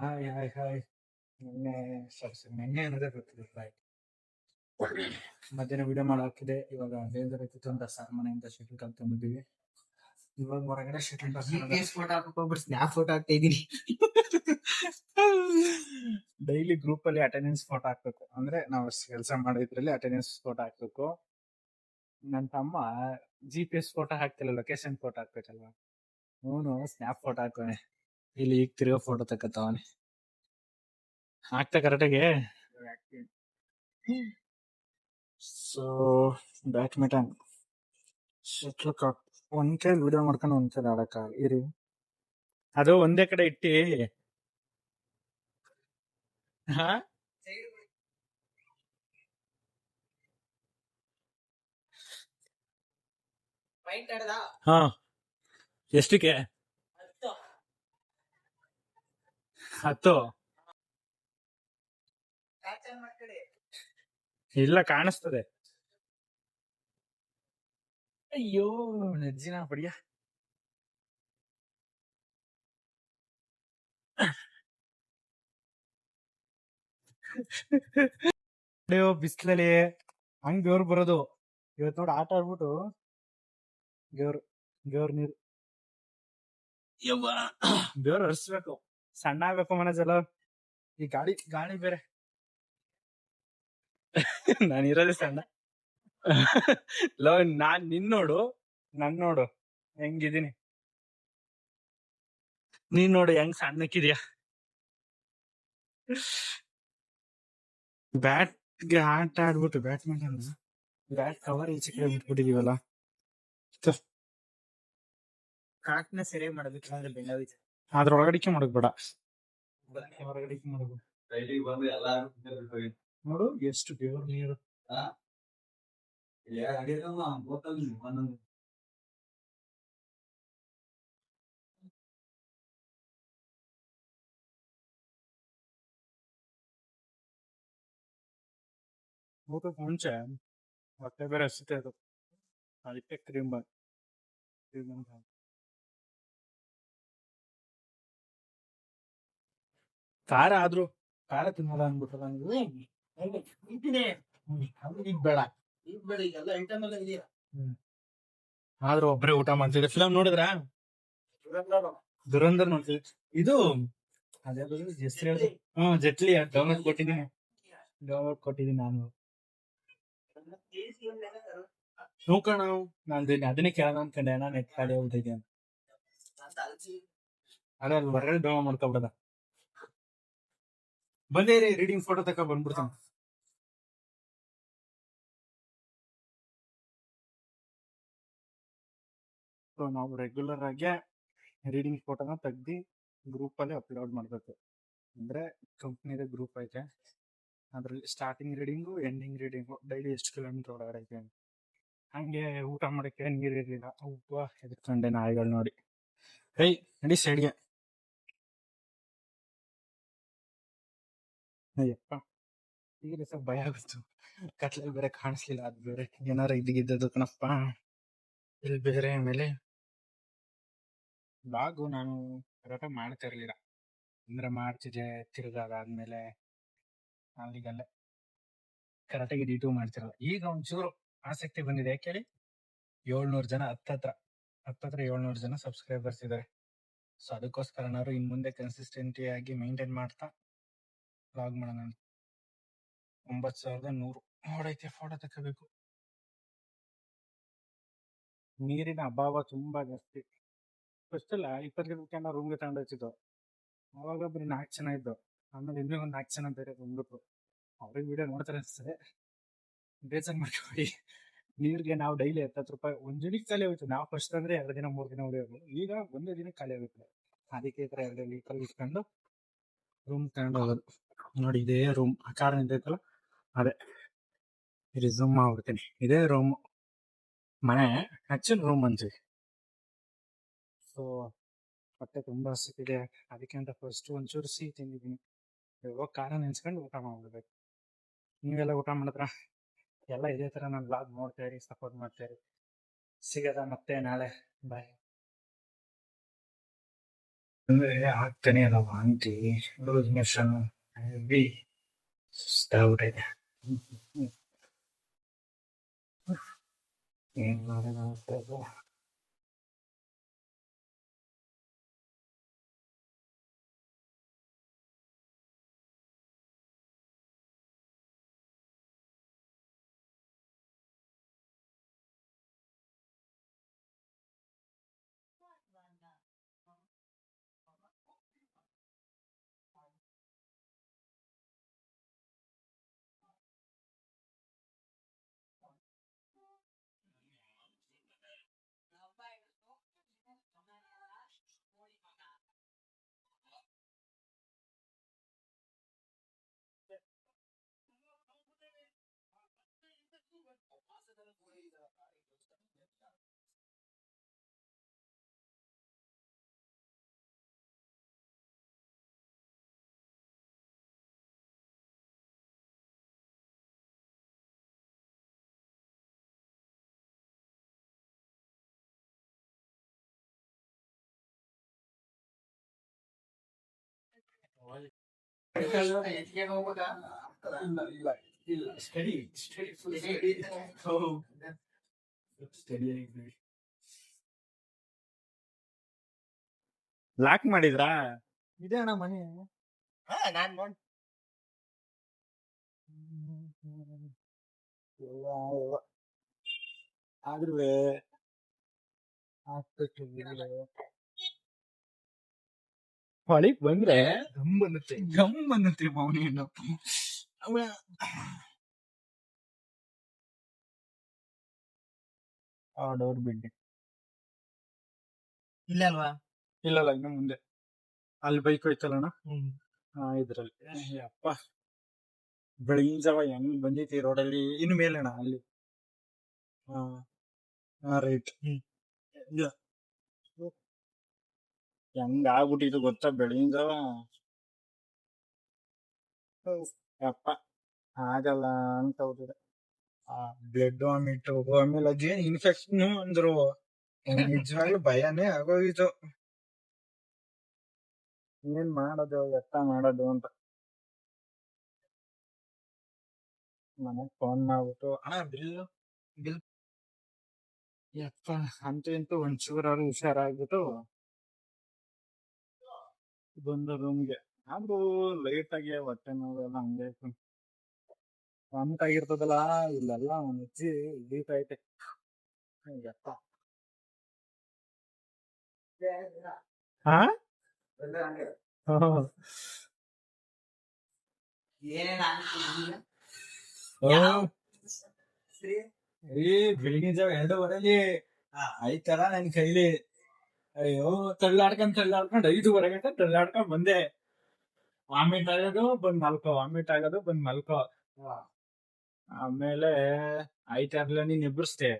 Hi hi hi. ನಿನ್ನೆ ನಿನ್ನೆ ಅನ್ನೋದೇ ಗೊತ್ತಿಲ್ಲ ಬಾಯ್. ಮಧ್ಯಾಹ್ನ ವಿಡಿಯೋ ಮಾಡಾಕಿದೆ. ಇವಾಗ ಬೇಜಾರಾಯ್ತಿತ್ತು ಅಂತ ಸರ್ ಮನೆಯಿಂದ ಶಟಲ್ ಕಾಕ್ ತಂದಿದ್ದೀವಿ. ಇವಾಗ ಹೊರಗಡೆ ಶಟಲ್ ಫೋಟೋ ಹಾಕಕ್ ಹೋಗ್ಬಿಟ್ಟು ಸ್ನ್ಯಾಪ್ ಫೋಟೋ ಹಾಕ್ತಾ ಇದೀನಿ. ಡೈಲಿ ಗ್ರೂಪ್ ಅಲ್ಲಿ ಅಟೆಂಡೆನ್ಸ್ ಫೋಟೋ ಹಾಕ್ಬೇಕು. ಅಂದ್ರೆ ನಾವು ಕೆಲಸ ಮಾಡಿದ್ರಲ್ಲಿ ಅಟೆಂಡೆನ್ಸ್ ಫೋಟೋ ಹಾಕ್ಬೇಕು. ನನ್ನ ತಮ್ಮ GPS ಫೋಟೋ ಹಾಕ್ತಿಲ್ಲ, ಲೊಕೇಶನ್ ಫೋಟೋ ಹಾಕ್ಬೇಕಲ್ವಾ. ಅವನು ಸ್ನ್ಯಾಪ್ ಫೋಟೋ ಹಾಕೋನೆ. ಇಲ್ಲಿ ಈಗ ತಿರ್ಗೋ ಫೋಟೋ ತಕ್ಕತ್ತವನೆ. ಹಾಕ್ತಾ ಕರೆಕ್ಟಾಗಿ. ಸೊ ಬ್ಯಾಡ್ಮಿಂಟನ್ ಶಟ್ಲ್ ಕಾಕ್ ಒಂದ್ ಕೈಲಿ ವಿಡಿಯೋ ಮಾಡ್ಕೊಂಡು ಒಂದ್ ಕೈಲಿ ಆಡಕ ಇರಿ. ಅದು ಒಂದೇ ಕಡೆ ಇಟ್ಟಿ. ಹಾ ಹಾ ಎಷ್ಟಕ್ಕೆ 10 ಇಲ್ಲ ಕಾಣಿಸ್ತದೆ. ಅಯ್ಯೋ ನೆಜ್ಜಿನ ಪಡಿಯ. ಬಿಸ್ಲಲ್ಲಿ ಹಂಗ್ ಬೆವ್ರು ಬರೋದು. ಇವತ್ ನೋಡಿ ಆಟ ಆಡ್ಬಿಟ್ಟು ಬೆವ್ರು ನೀರು ಬೆವ್ರು ಹರಿಸ್ಬೇಕು. ಸಣ್ಣ ಆಗ್ಬೇಕು ಮನಜಲ್ಲ. ಈ ಗಾಳಿ ಗಾಳಿ ಬೇರೆ. ನಾನಿರೋದೇ ಸಣ್ಣ. ಲೋ ನಾನ್ ನೋಡು, ನೋಡು ಹೆಂಗಿದೀನಿ. ನೀನ್ ನೋಡು ಹೆಂಗ್ ಸಣ್ಣಕ್ಕಿದ್ಯಾ. ಬ್ಯಾಟ್ಗೆ ಆಟ ಆಡ್ಬಿಟ್ಟು ಬ್ಯಾಡ್ಮಿಂಟನ್ ಬ್ಯಾಟ್ ಕವರ್ ಈಚೆ ಕಡೆ ಬಿಟ್ಬಿಟ್ಟಿದೀವಲ್ಲ. ಕಾಟ್ನ ಸರಿಯಾಗಿ ಮಾಡೋದಕ್ಕೆ ಅಂದ್ರೆ ಬೆಂಡವಿದೆ. ಅದ್ರೊಳಗಡಿಕೆ ಮಾಡಕ್ ಬೇಡ, ಹೊರಗಡಿಕೆ ಮಾಡಬೇಕು. ನೋಡು ಎಷ್ಟು ದೇವ್ರ ನೀರು. ಊಟಕ್ಕೆ ಮುಂಚೆ ಹೊಟ್ಟೆ ಬೇರೆ ಹಸುತ್ತೆ. ಅದು ಅದಕ್ಕೆ ಕ್ರೀಮ್ ಖಾರ ಆದ್ರೂ ಖಾರ ತಿನ್ನಲ್ಲ ಅನ್ಬಿಟ್ಟಲ್ಲ ಈಗ ಬೇಡ. ಆದ್ರೂ ಒಬ್ರೇ ಊಟ ಮಾಡ್ತಿದ್ದೆ. ಫಿಲಮ್ ನೋಡಿದ್ರ ದುರಂಧರ್ ನೋಡ್ತಿದ್ವಿ. ಇದು ಅದೇ ಹೆಸರು ಹೇಳಿದೆ. ಜಟ್ಲಿ ಡೌನ್ಲೋಡ್ ಕೊಟ್ಟಿದ್ದೀನಿ ನಾನು. ನೋಡ್ಕೋಣ. ನಾನು ಅದನ್ನೇ ಕೇಳೋಣ ಅನ್ಕೊಂಡೆ. ನಾನು ನೆಟ್ ಖಾಲಿ ಹೋಗ್ಬಿಟ್ಟಿದ್ದೆ ಅಂತ. ಅದೇ ಅಲ್ಲಿ ಹೊರಗಡೆ ಡೌನ್ಲೋಡ್ ಮಾಡ್ಕೊಬಿಡದ. ಬಂದೇ ರೀಡಿಂಗ್ ಫೋಟೋ ತಕ ಬಂದ್ಬಿಡ್ತಾನೆ. ಸೊ ನಾವು ರೆಗ್ಯುಲರ್ ಆಗಿ ರೀಡಿಂಗ್ ಫೋಟೋನ ತೆಗ್ದು ಗ್ರೂಪ್ ಅಲ್ಲಿ ಅಪ್ಲೋಡ್ ಮಾಡ್ಬೇಕು. ಅಂದ್ರೆ ಕಂಪ್ನಿದ ಗ್ರೂಪ್ ಐತೆ, ಅದ್ರಲ್ಲಿ starting reading ending reading daily ಎಷ್ಟು ಕಿಲೋಮೀಟರ್ ಒಳಗಡೆ ಐತೆ. ಹಂಗೆ ಊಟ ಮಾಡಕ್ಕೆ ನೀರಿರ್ಲಿಲ್ಲ. ಉಪ್ಪ ಎದ್ಕೊಂಡೆ ನಾಯಿಗಳು ನೋಡಿ. ಹೇ ನಡಿ ಸೈಡ್ಗೆ. ಅಯ್ಯಪ್ಪ ಈಗ ಸ್ವಲ್ಪ ಭಯ ಆಗುತ್ತು. ಕತ್ಲಲ್ಲಿ ಬೇರೆ ಕಾಣಿಸ್ಲಿಲ್ಲ. ಅದು ಬೇರೆ ಏನಾರ ಇದ್ದಿದ್ದು ಕಣಪ್ಪ. ಇಲ್ಲಿ ಬೇರೆ ಆಮೇಲೆ ಬ್ಲಾಗು ನಾನು ಕರೆಕ್ಟಾಗಿ ಮಾಡ್ತಾ ಇರ್ಲಿಲ್ಲ. ಅಂದ್ರೆ ಮಾಡ್ತಿದ್ದೆ, ತಿರ್ಗಾದಾದ್ಮೇಲೆ ಅಲ್ಲಿಗಲ್ಲೇ ಕರೆಕ್ಟಾಗಿ ಎಡಿಟು ಮಾಡ್ತಿರಲ್ಲ. ಈಗ ಒಂಚೂರು ಆಸಕ್ತಿ ಬಂದಿದೆ. ಯಾಕೆ ಹೇಳಿ, 700 ಜನ ಹತ್ತತ್ರ 700 ಜನ ಸಬ್ಸ್ಕ್ರೈಬರ್ಸ್ ಇದ್ದಾರೆ. ಸೊ ಅದಕ್ಕೋಸ್ಕರ ನಾವು ಇನ್ ಮುಂದೆ ಕನ್ಸಿಸ್ಟೆಂಟಿ ಆಗಿ ಮೇಂಟೈನ್ ಮಾಡ್ತಾ ವ್ಲಾಗ್ ಮಾಡೋಣ. 9100 ನೋಡೈತೆ. ಫೋಟೋ ತಗೋಬೇಕು. ನೀರಿನ ಅಭಾವ ತುಂಬಾ ಜಾಸ್ತಿ. ಫಸ್ಟ್ ಎಲ್ಲ 20 ರೂಪಾಯಿ ರೂಮ್ಗೆ ತಗೊಂಡು ಹಚ್ಚಿದ್ದು. ಅವಾಗ ಬರೀ 4 ಜನ ಇದ್ದು. ಆಮೇಲೆ ಇನ್ನೂ ಒಂದು 4 ಜನ ಬೇರೆ ಬಂದ್ಬಿಟ್ರು. ಅವ್ರಿಗೆ ವಿಡಿಯೋ ನೋಡ್ತಾರೆ ಅನ್ಸ್ತದೆ, ಬೇಜಾರು ಮಾಡ್ಕೊಬೇಡಿ. ನೀರ್ಗೆ ನಾವು ಡೈಲಿ 70 ರೂಪಾಯಿ ಒಂದ್ ದಿನಕ್ಕೆ ಖಾಲಿ ಹೋಯ್ತು. ನಾವು ಫಸ್ಟ್ ಅಂದ್ರೆ 2 ದಿನ 3 ದಿನ ಉಳಿಯೋದು. ಈಗ ಒಂದೇ ದಿನಕ್ಕೆ ಖಾಲಿ ಆಗುತ್ತೆ. ಅದಕ್ಕೆ ಈ ತರ 2 ಲೀಟರ್ ಇಟ್ಕೊಂಡು ರೂಮ್ ತಗೊಂಡು ಹೋಗೋದು. ನೋಡಿ ಇದೇ ರೂಮ್. ಆ ಕಾರ್ ನಿಂತೈತಲ್ಲ ಅದೇ. ಇದು ಝೂಮ್ ಮಾಡ್ಬಿಡ್ತೀನಿ. ಇದೇ ರೂಮ್, ಮನೆ ಆಕ್ಚುಲ್ ರೂಮ್ ಅಂತೀವಿ. ಸೊ ಹೊಟ್ಟೆ ತುಂಬಾ ಹಸಿತಿದೆ. ಅದಕ್ಕೆ ಅಂತ ಫಸ್ಟ್ ಒಂಚೂರು ಸಿಹಿ ತಿಂದಿದ್ದೀನಿ. ಇವಾಗ ಖಾರ ನೆನ್ಸ್ಕೊಂಡು ಊಟ ಮಾಡ್ಬಿಡ್ಬೇಕು. ನೀವೆಲ್ಲ ಊಟ ಮಾಡಿದ್ರ? ಎಲ್ಲ ಇದೇ ತರ ನಾನು ಬ್ಲಾಗ್ ನೋಡ್ತಾ ಇರಿ, ಸಪೋರ್ಟ್ ಮಾಡ್ತಾ ಇರಿ. ಸಿಗದ ಮತ್ತೆ ನಾಳೆ. ಬಾಯ್. ಅಂದ್ರೆ ಆಗ್ತಾನೆ ಅಲ್ಲ ವಾಂತಿ ಲೂಸ್ ಮೋಷನ್ ಹೆವಿ ಸುಸ್ತಾಗ್ಬಿಟ್ಟೈತೆ. ಏನ್ ಮಾಡೋದು. ಇಲ್ಲ ಇಲ್ಲ ಇಲ್ಲ study study full study. Study ಆಗಿದೆ. ಲಾಕ್ ಮಾಡಿದ್ರಾ? ಇದೆ ಅಣ್ಣ ಮನೆ. ನಾನ್ ನೋಡ್ ಆದ್ರೂ ಹೊಳಿಗ್ ಬಂದ್ರೆ ಗಮ್ ಅನ್ನುತ್ತೆ ಮೌನೇನು. ಡೋರ್ ಬಿಡ್ಡಿ ಇಲ್ಲ ಅಲ್ವಾ? ಇಲ್ಲಲ್ಲ ಇನ್ನು ಮುಂದೆ ಅಲ್ಲಿ ಬೈಕ್ ಹೋಯ್ತಲ್ಲಣ್ಣ. ಇದ್ರಲ್ಲಿ ಅಪ್ಪ ಬೆಳಗಿನ ಜಾವ ಹೆಂಗ್ ಬಂದೈತಿ ರೋಡಲ್ಲಿ. ಇನ್ನು ಮೇಲಣ್ಣ ಅಲ್ಲಿ ರೈಟ್ ಹೆಂಗ್ ಆಗ್ಬಿಟ್ಟಿದ್ದು ಗೊತ್ತಾ ಬೆಳಗಿನ ಜಾವ. ಅಪ್ಪ ಆಗಲ್ಲ ಅಂತ ಹೋದ್ರೆ ಬ್ಲಡ್ ವಾಮಿಟ್ ಆಮೇಲೆ ಅದೇನ್ ಇನ್ಫೆಕ್ಷನ್ ಅಂದ್ರು. ನಿಜವಾಗ್ಲೂ ಭಯನೇ ಆಗೋಗಿತ್ತು. ಏನ್ ಮಾಡೋದು ಎತ್ತ ಮಾಡೋದು ಅಂತ ಮನೆಗ್ ಫೋನ್ ಮಾಡ್ಬಿಟ್ಟು ಅಣ್ಣ ಬಿಲ್ ಬಿಲ್ ಯಪ್ಪ ಅಂತೂ ಇಂತೂ ಒಂಚೂರಾರು ಹುಷಾರಾಗ್ಬಿಟ್ಟು ಬಂದ ರೂಮ್ಗೆ. ಆದ್ರೂ ಲೈಟ್ ಆಗಿ ಹೊಟ್ಟೆ ನೋವೆಲ್ಲ ಹಂಗೆ ವಾಮಿಟ್ ಆಗಿರ್ತದಲ್ಲ. ಇಲ್ಲೆಲ್ಲ ಮುಚ್ಚಿ ಹಿಡಿತೈತೆ. ಯಪ್ಪ ಹಾ ಬೆಳಿಗ್ಗೆ ಜಾವ 2:15 ಆಯ್ತಲ್ಲ ನನ್ ಕೈಲಿ. ಅಯ್ಯೋ ತಳ್ಳಾಡ್ಕೊಂಡ್ 5:30 ಗಂಟೆ ತಳ್ಳಾಡ್ಕೊಂಡ್ ಬಂದೆ. ವಾಮಿಟ್ ಆಗೋದು ಬಂದ್ ಮಲ್ಕೋ, ವಾಮಿಟ್ ಆಗೋದು ಬಂದ್ ಮಲ್ಕೋ. ಆಮೇಲೆ ಆಯ್ತಾರ್ಲ ನೀನ್ ಎಬ್ಬರಿಸ್ದೆ.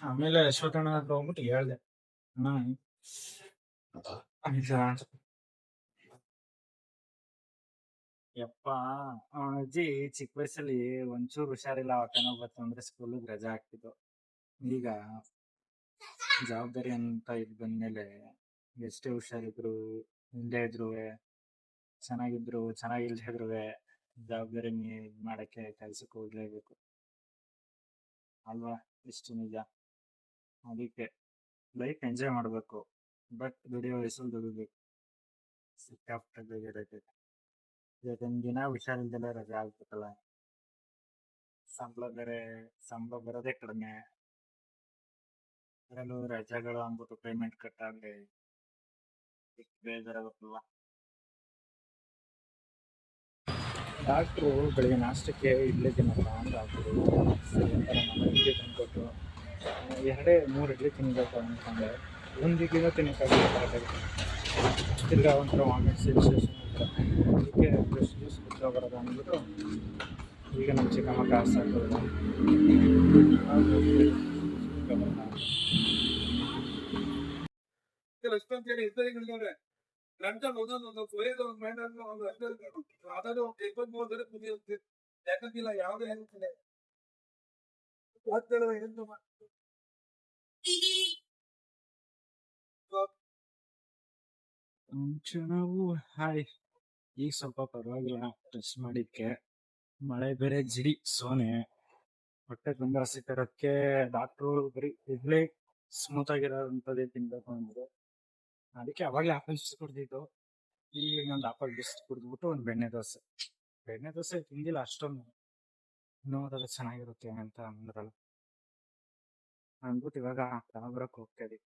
ಆಮೇಲೆ ಅಶ್ವಥಣ್ಣ ಹತ್ರ ಹೋಗ್ಬಿಟ್ಟು ಹೇಳ್ದೆ, ಯಪ್ಪ ಅಜ್ಜಿ ಚಿಕ್ಕ ವಯಸ್ಸಲ್ಲಿ ಒಂಚೂರು ಹುಷಾರಿಲ್ಲ, ಹೊಟ್ಟೆ ನೋವು ಬತ್ತು ಅಂದ್ರೆ ಸ್ಕೂಲಿಗೆ ರಜಾ ಹಾಕ್ತಿದ್ದು. ಈಗ ಜವಾಬ್ದಾರಿ ಅಂತ ಇದ್ ಬಂದ್ಮೇಲೆ ಎಷ್ಟೇ ಹುಷಾರಿದ್ರು ಹಿಂದೆ ಇದ್ರು ಚೆನ್ನಾಗಿದ್ರು ಚೆನ್ನಾಗಿಲ್ದೇ ಇದ್ರು ಜವಾಬ್ದಾರಿ ಮಾಡಕ್ಕೆ ಕೆಲ್ಸಕ್ಕೆ ಹೋಗ್ಲೇಬೇಕು ಅಲ್ವಾ? ಇಷ್ಟು ನಿಜ. ಅದಕ್ಕೆ ಲೈಫ್ ಎಂಜಾಯ್ ಮಾಡ್ಬೇಕು, ಬಟ್ ದುಡಿಯೋ ವಯಸ್ಸಲ್ಲಿ ದುಡಿಬೇಕು. ಸಿಕ್ಕಾಪಟ್ಟೆ ದುಡಿಯೋದೈತೆ. ಇವತ್ತೊಂದ್ ದಿನ ಹುಷಾರಿಲ್ದೆಲ್ಲ ರಜೆ ಆಗ್ಬೇಕಲ್ಲ. ಸಂಬಳ ಬರೋದೇ ಕಡಿಮೆ. ಅದರಲ್ಲೂ ರಜೆಗಳು ಅಂದ್ಬಿಟ್ಟು ಪೇಮೆಂಟ್ ಕಟ್ ಆಗ್ಲಿ ಬೇಜಾರಾಗುತ್ತಲ್ವ. ಡಾಕ್ಟ್ರು ಬೆಳಿಗ್ಗೆ ನಾಷ್ಟಕ್ಕೆ ಇಡ್ಲಿ ತಿನ್ನಪ್ಪ ಅಂತ ಹಾಕಿದ್ರು. ಇಡ್ಲಿ ತಂದ್ಕೊಟ್ಟು 2-3 ಇಡ್ಲಿ ತಿನ್ಬೇಕು ಅಂದ್ಕೊಂಡೆ. ಒಂದು ಇಡ್ಲಿನೂ ತಿನ್ನಕ್ಕಾಗಲ್ಲ ಕರೆಕ್ಟಾಗಿ. ತಿರ್ಗಾ ಒಂಥರ ವಾಮಿಟ್ ಸೆನ್ಸೇಷನ್ ಇರುತ್ತೆ. ಅದಕ್ಕೆ ಫ್ರೆಶ್ ಜ್ಯೂಸ್ ಕುಡ್ಕೊ ಬರೋದು ಅಂದ್ಬಿಟ್ಟು ಈಗ ನಮ್ಮ ಚಿಕ್ಕಮ್ಮ ಕಾಸು ಹಾಕೋದು. ಎಷ್ಟೊಂತೇಳಿ ಇದ್ದರಿಗಳಿದ್ದಾರೆ. ಲಂಚ ಒಂದೊಂದು ಸುರಿಯೋದು ಒಂದು ಮೈಂಡ್ ಒಂದು ಅದಾದ್ರು 23 ಕುದಿಯುತ್ತೆ. ಯಾಕಂತಿಲ್ಲ ಯಾವುದೇ ಹೇಳ್ತಿದೆ ನಾವು ಹಾಯ್. ಈಗ ಸ್ವಲ್ಪ ಪರವಾಗಿಲ್ಲ ಟೆಸ್ಟ್ ಮಾಡಿದ್ಕೆ. ಮಳೆ ಬೇರೆ ಜಿಡಿ ಸೋನೆ. ಹೊಟ್ಟೆ ತುಂಬಾ ಹಸಿತಿರೋದಕ್ಕೆ ಡಾಕ್ಟ್ರು ಬರೀ ಇಡ್ಲಿ ಸ್ಮೂತ್ ಆಗಿರೋಂಥದ್ದೇ ತಿನ್ಬೇಕು ಅಂದ್ರು. ಅದಕ್ಕೆ ಅವಾಗಲೇ ಆಪಲ್ ಜ್ಯೂಸ್ ಕುಡ್ದಿದ್ದು. ಈಗ ಇನ್ನೊಂದು ಆಪಲ್ ಜ್ಯೂಸ್ ಕುಡಿದ್ಬಿಟ್ಟು ಒಂದು ಬೆಣ್ಣೆ ದೋಸೆ ತಿಂದಿಲ್ಲ ಅಷ್ಟೊಂದು. ಇನ್ನೋದಾಗ ಚೆನ್ನಾಗಿರುತ್ತೆ ಅಂತ ಅಂದ್ರಲ್ಲ, ಅಂದ್ಬಿಟ್ಟು ಇವಾಗ ತಗೊಂಬರಕ್ ಹೋಗ್ತಾ ಇದೀವಿ.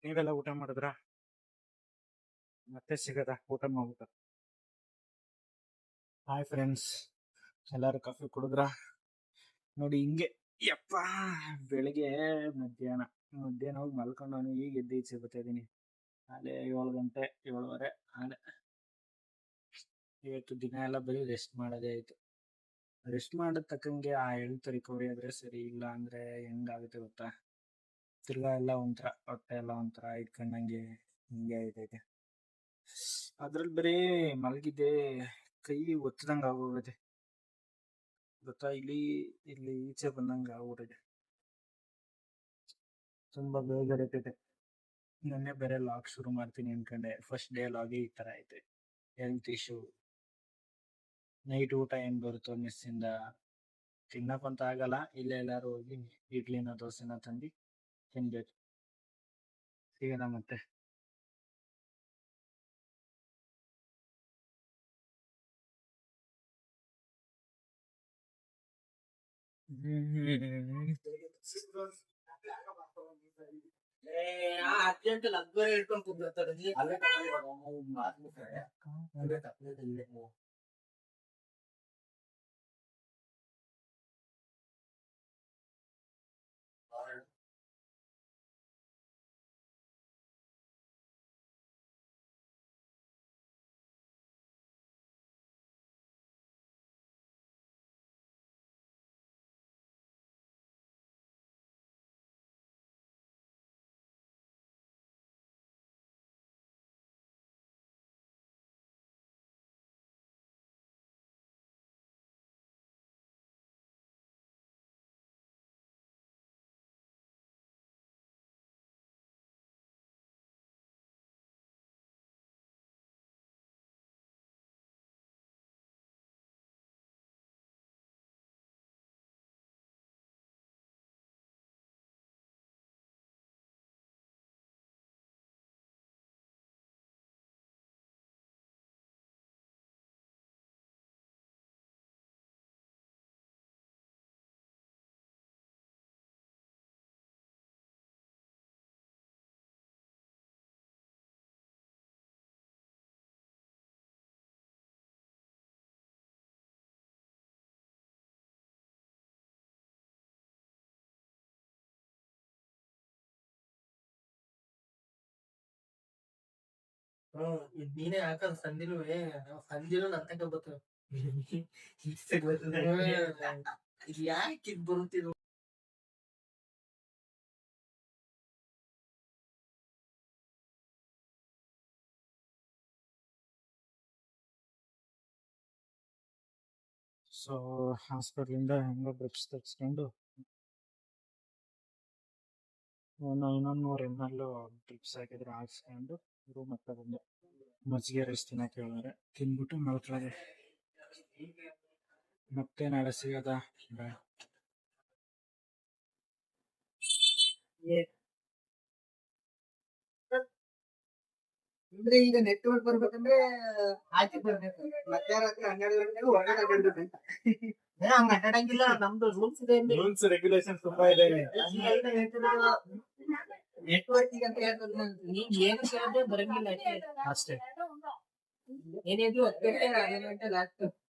ನೀವೆಲ್ಲ ಊಟ ಮಾಡಿದ್ರಾ? ಮತ್ತೆ ಸಿಗದ ಊಟ ಮಾಡ್ಬಿಟ್ಟು. ಹಾಯ್ ಫ್ರೆಂಡ್ಸ್, ಎಲ್ಲರೂ ಕಾಫಿ ಕುಡಿದ್ರ? ನೋಡಿ ಹಿಂಗೆ ಯಪ್ಪ ಬೆಳಿಗ್ಗೆ ಮಧ್ಯಾಹ್ನ ಹೋಗಿ ಮಲ್ಕೊಂಡವನು, ಈಗ ಎದ್ದು ಈಚೆ ಬರ್ತಾ ಇದೀನಿ. ಅಲ್ಲೇ 7 ಗಂಟೆ 7:30 ಆಲೆ. ಇವತ್ತು ದಿನ ಎಲ್ಲ ಬರೀ ರೆಸ್ಟ್ ಮಾಡೋದೇ ಆಯ್ತು. ರೆಸ್ಟ್ ಮಾಡೋದ್ ತಕ್ಕಂಗೆ ಆ ಹೆಲ್ತ್ ರಿಕವರಿ ಆದ್ರೆ ಸರಿ, ಇಲ್ಲ ಅಂದ್ರೆ ಹೆಂಗಾಗುತ್ತೆ ಗೊತ್ತಾ? ತಿರ್ಗಾ ಎಲ್ಲ ಒಂಥರ ಹೊಟ್ಟೆ ಎಲ್ಲ ಒಂಥರ ಇಟ್ಕೊಂಡಂಗೆ ಹಿಂಗೆ ಆಯ್ತೈತೆ. ಅದ್ರಲ್ಲಿ ಬರೀ ಮಲಗಿದ್ದೆ ಕೈ ಒತ್ತದಂಗ ಆಗೋಗೈತೆ ಗೊತ್ತಾ? ಇಲ್ಲಿ ಈಚೆ ಬಂದಂಗ ಆಗ್ಬಿಟ್ಟೈತೆ. ತುಂಬಾ ಬೇಜಾರೈತೈತೆ. ನೆನ್ನೆ ಬೇರೆ ಲಾಗ್ ಶುರು ಮಾಡ್ತೀನಿ ಅನ್ಕೊಂಡೆ, ಫಸ್ಟ್ ಡೇ ಲಾಗಿ ಈ ತರ ಐತೆ. Health issue. ನೈಟ್ ಊಟ ಏನ್ ಬರುತ್ತೋ ಮೆಸ್ಸಿಂದ ತಿನ್ನಕ್ಕಂತ ಆಗಲ್ಲ. ಇಲ್ಲೇ ಎಲ್ಲಾರು ಹೋಗಿ ಇಡ್ಲಿನ ದೋಸೆನ ತಂದು ತಿನ್ಬೇಕು. ಸಿಗೋಣ ಮತ್ತೆ. ಅರ್ಜೆಂಟ್ ಲಗ್ಬರ್ ಹೇಳ್ಕೊಂಡು ಕೂತ್ಕೊತಾರೆ. ನೀನೇ ಹಾಕದ್ ಸಂದಿಲು ನನ್ ತಕ ಬರ್ತವೆ. ಇದು ಯಾಕೆ ಇದು ಬರುತ್ತಿರೋ? ಸೊ ಹಾಸ್ಪಿಟ್ಲಿಂದ ಹೆಂಗೋ ಡ್ರಿಪ್ಸ್ ತೆಗ್ಸ್ಕೊಂಡು ಇನ್ನೊಂದು 3 ml ಡ್ರಿಪ್ಸ್ ಹಾಕಿದ್ರೆ ಹಾಕ್ಸ್ಕೊಂಡು ರೂಮ್ ಹತ್ರ ಬಂದೆ. ಮಜ್ಜಿಗೆ ರೈಸ್ ತಿನ್ನಕ್ಕೆ ಹೇಳಿದ್ರೆ ತಿನ್ಬಿಟ್ಟು ಮಲ್ಕೊಳ್ಳೋದೆ. ಮತ್ತೆ ನಾಳೆ ಸಿಗೋದ. ಬಾಯ್. ಅಂದ್ರೆ ಈಗ ನೆಟ್ವರ್ಕ್ ಬರ್ಬೇಕಂದ್ರೆ ಆಚೆ ಬರ್ಬೇಕು. ಮಧ್ಯರಾತ್ರಿ 12 ಗಂಟೆಗೆ ಹೊರಗಡೆ ಅಡ್ಡಾಡ್ಬೇಕು. ಹಂಗ ಅಡ್ಡಾಡಂಗಿಲ್ಲ, ನಮ್ದು ರೂಲ್ಸ್ ಇದೆ, ರೂಲ್ಸ್ ರೆಗ್ಯುಲೇಷನ್ ತುಂಬಾ ಇದೆ. ನೆಟ್ವರ್ಕ್ ಅಂತ ಹೇಳ್ತಾರೆ, ನೀನ್ ಏನು ಕೇಳಿದ್ರೆ ಬರಂಗಿಲ್ಲ ಅಷ್ಟೇ. ಏನಿದ್ರು 10 ಗಂಟೆ 11 ಗಂಟೆ ಲಾಸ್ಟ್.